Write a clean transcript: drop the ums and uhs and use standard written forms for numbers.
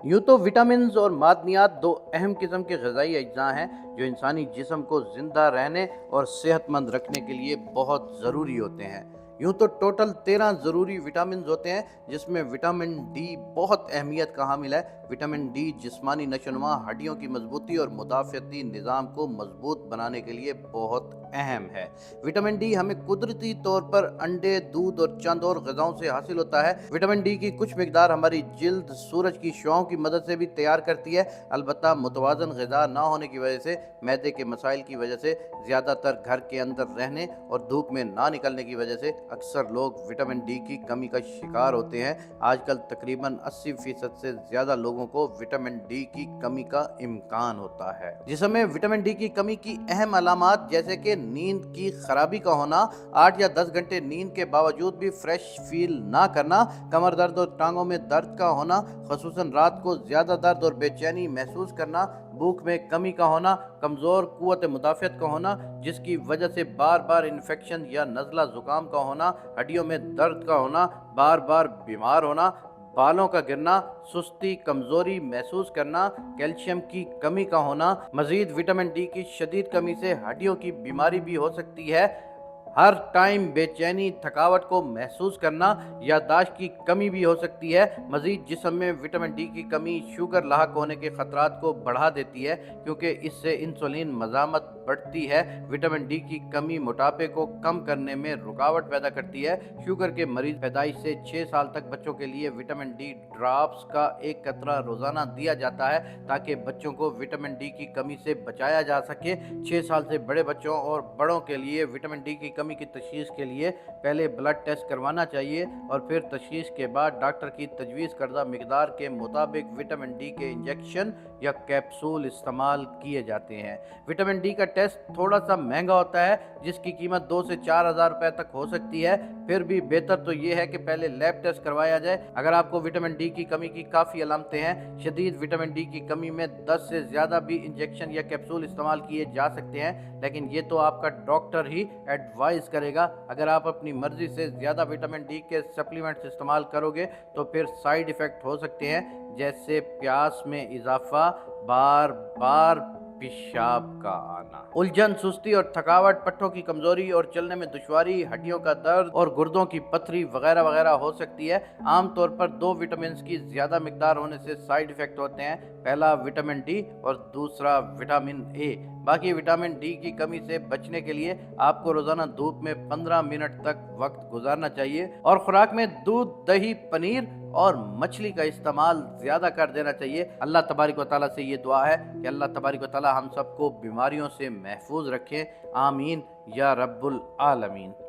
یوں تو وٹامنز اور معدنیات دو اہم قسم کے غذائی اجزاء ہیں جو انسانی جسم کو زندہ رہنے اور صحت مند رکھنے کے لیے بہت ضروری ہوتے ہیں۔ یوں تو ٹوٹل 13 ضروری وٹامنز ہوتے ہیں، جس میں وٹامن ڈی بہت اہمیت کا حامل ہے۔ وٹامن ڈی جسمانی نشو و نما، ہڈیوں کی مضبوطی اور مدافعتی نظام کو مضبوط بنانے کے لیے بہت اہم ہے۔ وٹامن ڈی ہمیں قدرتی طور پر انڈے، دودھ اور چند اور غذاؤں سے حاصل ہوتا ہے۔ وٹامن ڈی کی کچھ مقدار ہماری جلد سورج کی شعاؤں کی مدد سے بھی تیار کرتی ہے۔ البتہ متوازن غذا نہ ہونے کی وجہ سے، معدے کے مسائل کی وجہ سے، زیادہ تر گھر کے اندر رہنے اور دھوپ میں نہ نکلنے کی وجہ سے اکثر لوگ وٹامن ڈی کی کمی کا شکار ہوتے ہیں۔ آج کل تقریباً 80% سے زیادہ لوگوں کو وٹامن ڈی کی کمی کا امکان ہوتا ہے۔ جسم میں وٹامن ڈی کی کمی کی اہم علامات جیسے کہ نیند کی خرابی کا ہونا، 8 یا 10 گھنٹے نیند کے باوجود بھی فریش فیل نہ کرنا، کمر درد اور ٹانگوں میں درد کا ہونا، خصوصاً رات کو زیادہ درد اور بے چینی محسوس کرنا، بھوک میں کمی کا ہونا، کمزور قوت مدافعت کا ہونا جس کی وجہ سے بار بار انفیکشن یا نزلہ زکام کا ہونا، ہڈیوں میں درد کا ہونا، بار بار بیمار ہونا، بالوں کا گرنا، سستی، کمزوری محسوس کرنا، کیلشیم کی کمی کا ہونا۔ مزید وٹامن ڈی کی شدید کمی سے ہڈیوں کی بیماری بھی ہو سکتی ہے۔ ہر ٹائم بے چینی، تھکاوٹ کو محسوس کرنا، یادداشت کی کمی بھی ہو سکتی ہے۔ مزید جسم میں وٹامن ڈی کی کمی شوگر لاحق ہونے کے خطرات کو بڑھا دیتی ہے، کیونکہ اس سے انسولین مزاحمت بڑھتی ہے۔ وٹامن ڈی کی کمی موٹاپے کو کم کرنے میں رکاوٹ پیدا کرتی ہے۔ شوگر کے مریض پیدائش سے 6 سال تک بچوں کے لیے وٹامن ڈی ڈراپس کا 1 قطرہ روزانہ دیا جاتا ہے تاکہ بچوں کو وٹامن ڈی کی کمی سے بچایا جا سکے۔ 6 سال سے بڑے بچوں اور بڑوں کے لیے وٹامن ڈی کی کمی کی تشخیص کے لیے پہلے بلڈ ٹیسٹ کروانا چاہیے اور پھر تشخیص کے بعد ڈاکٹر کی تجویز کردہ مقدار کے مطابق وٹامن ڈی کے انجیکشن یا کیپسول استعمال کیے جاتے ہیں۔ وٹامن ڈی کا ٹیسٹ تھوڑا سا مہنگا ہوتا ہے، جس کی قیمت 2 سے 4 ہزار روپے تک ہو سکتی ہے۔ پھر بھی بہتر تو یہ ہے کہ پہلے لیب ٹیسٹ کروایا جائے۔ اگر آپ کو وٹامن ڈی کی کمی کی کافی علامتیں ہیں، شدید وٹامن ڈی کی کمی میں 10 سے زیادہ بھی انجیکشن یا کیپسول استعمال کیے جا سکتے ہیں، لیکن یہ تو آپ کا ڈاکٹر ہی ایڈوائز کرے گا۔ اگر آپ اپنی مرضی سے زیادہ وٹامن ڈی کے سپلیمنٹس استعمال کرو گے تو پھر سائیڈ ایفیکٹ ہو سکتے ہیں، جیسے پیاس میں اضافہ، بار بار پیشاب کا آنا، الجھن، سستی اور تھکاوٹ، پٹھوں کی کمزوری اور چلنے میں دشواری، ہڈیوں کا درد اور گردوں کی پتھری وغیرہ وغیرہ ہو سکتی ہے۔ عام طور پر 2 وٹامنز کی زیادہ مقدار ہونے سے سائیڈ ایفیکٹ ہوتے ہیں، پہلا وٹامن ڈی اور دوسرا وٹامن اے۔ باقی وٹامن ڈی کی کمی سے بچنے کے لیے آپ کو روزانہ دھوپ میں 15 منٹ تک وقت گزارنا چاہیے اور خوراک میں دودھ، دہی، پنیر اور مچھلی کا استعمال زیادہ کر دینا چاہیے۔ اللہ تبارک و تعالیٰ سے یہ دعا ہے کہ اللہ تبارک و تعالیٰ ہم سب کو بیماریوں سے محفوظ رکھیں، آمین یا رب العالمین۔